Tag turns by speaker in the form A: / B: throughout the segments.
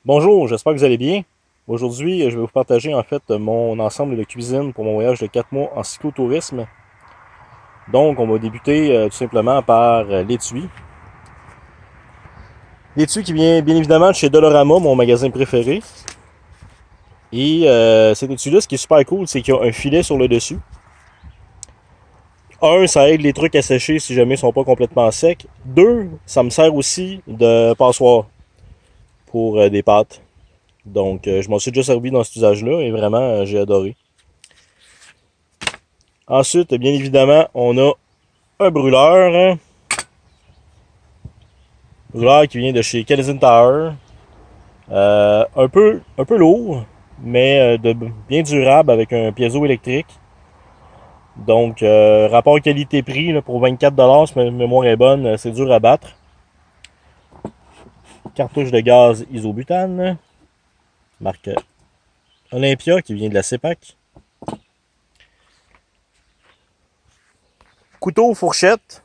A: Bonjour, j'espère que vous allez bien. Aujourd'hui, je vais vous partager en fait mon ensemble de cuisine pour mon voyage de 4 mois en cyclotourisme. Donc, on va débuter tout simplement par l'étui. L'étui qui vient bien évidemment de chez Dolorama, mon magasin préféré. Et cet étui-là, ce qui est super cool, c'est qu'il y a un filet sur le dessus. Un, ça aide les trucs à sécher si jamais ils sont pas complètement secs. Deux, ça me sert aussi de passoire pour des pâtes. Donc, je m'en suis déjà servi dans cet usage-là et vraiment, j'ai adoré. Ensuite, bien évidemment, on a un brûleur. Brûleur qui vient de chez Kelvin Tower. Un peu lourd, mais bien durable avec un piezo électrique. Donc, rapport qualité-prix là, pour 24$, si ma mémoire est bonne, c'est dur à battre. Cartouche de gaz isobutane. Marque Olympia qui vient de la CEPAC. Couteau, fourchette.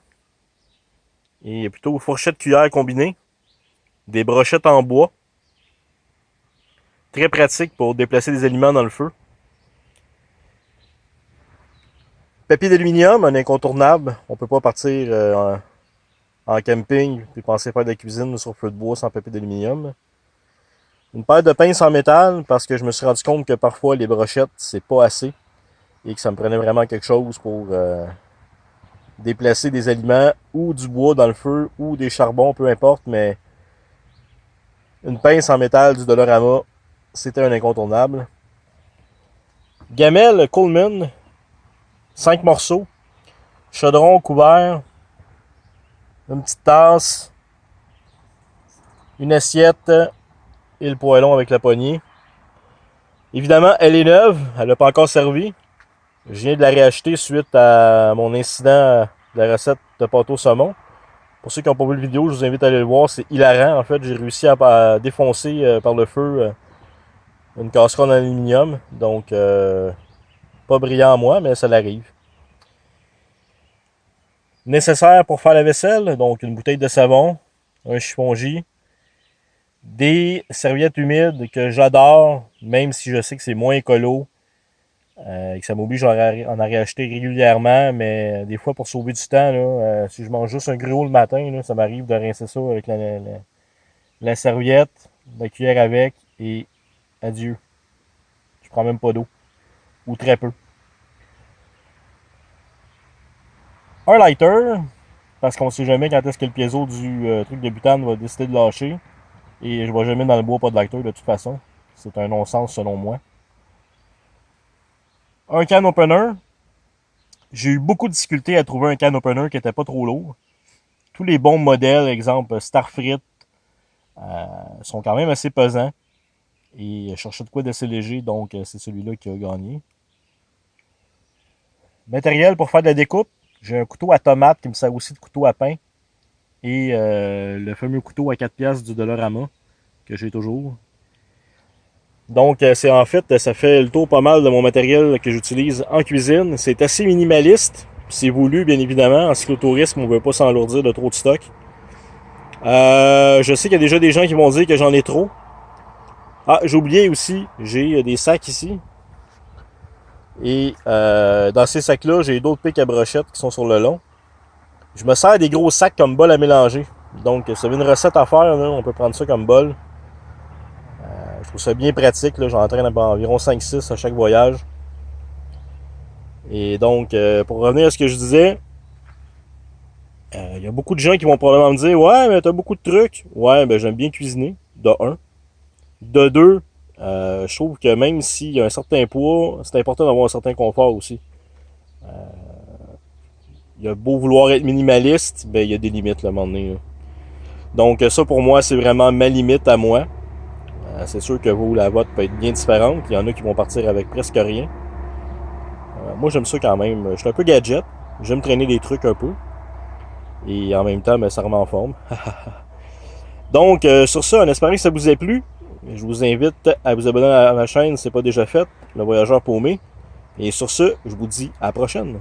A: Et plutôt fourchette cuillère combinée. Des brochettes en bois. Très pratique pour déplacer des aliments dans le feu. Papier d'aluminium, un incontournable. On peut pas partir en camping puis penser faire de la cuisine sur feu de bois sans papier d'aluminium. Une paire de pinces en métal parce que je me suis rendu compte que parfois les brochettes c'est pas assez et que ça me prenait vraiment quelque chose pour déplacer des aliments ou du bois dans le feu ou des charbons, peu importe, mais une pince en métal du Dolorama, c'était un incontournable. Gamelle Coleman, 5 morceaux, chaudron couvert, une petite tasse, une assiette et le poêlon avec la poignée. Évidemment, elle est neuve, elle n'a pas encore servi. Je viens de la réacheter suite à mon incident de la recette de pâte au saumon. Pour ceux qui n'ont pas vu la vidéo, je vous invite à aller le voir. C'est hilarant. En fait, j'ai réussi à défoncer par le feu une casserole en aluminium. Donc, pas brillant à moi, mais ça l'arrive. Nécessaire pour faire la vaisselle. Donc, une bouteille de savon, un chiffon-J, des serviettes humides que j'adore, même si je sais que c'est moins écolo. Et que ça m'oblige à en réacheter régulièrement, mais des fois pour sauver du temps, là, si je mange juste un gruau le matin, là, ça m'arrive de rincer ça avec la serviette, la cuillère avec, et adieu. Je prends même pas d'eau, ou très peu. Un lighter, parce qu'on sait jamais quand est-ce que le piezo du truc de butane va décider de lâcher, et je vais jamais dans le bois pas de lighter de toute façon. C'est un non-sens selon moi. Un can opener. J'ai eu beaucoup de difficultés à trouver un can opener qui n'était pas trop lourd. Tous les bons modèles, exemple Starfrit, sont quand même assez pesants. Et je cherchais de quoi d'assez léger, donc c'est celui-là qui a gagné. Matériel pour faire de la découpe. J'ai un couteau à tomate qui me sert aussi de couteau à pain. Et le fameux couteau à 4$ du Dolorama, que j'ai toujours. Donc, c'est en fait, ça fait le tour pas mal de mon matériel que j'utilise en cuisine. C'est assez minimaliste. C'est voulu, bien évidemment. En cyclotourisme, on ne veut pas s'enlourdir de trop de stock. Je sais qu'il y a déjà des gens qui vont dire que j'en ai trop. Ah, j'ai oublié aussi, j'ai des sacs ici. Et dans ces sacs-là, j'ai d'autres pics à brochettes qui sont sur le long. Je me sers des gros sacs comme bol à mélanger. Donc, si vous avez une recette à faire, là, on peut prendre ça comme bol. Je trouve ça bien pratique. Là. J'en entraîne environ 5-6 à chaque voyage. Et donc, pour revenir à ce que je disais, il y a beaucoup de gens qui vont probablement me dire « Ouais, mais t'as beaucoup de trucs. » Ouais, ben j'aime bien cuisiner, de un. De deux, je trouve que même s'il y a un certain poids, c'est important d'avoir un certain confort aussi. Il y a beau vouloir être minimaliste, ben il y a des limites là, à un moment donné. Là. Donc ça pour moi, c'est vraiment ma limite à moi. C'est sûr que vous, la vôtre peut être bien différente. Il y en a qui vont partir avec presque rien. Moi, j'aime ça quand même. Je suis un peu gadget. J'aime traîner des trucs un peu. Et en même temps, ben, ça remet en forme. Donc, sur ça, en espérant que ça vous ait plu, je vous invite à vous abonner à ma chaîne si ce n'est pas déjà fait, Le Voyageur Paumé. Et sur ce, je vous dis à la prochaine.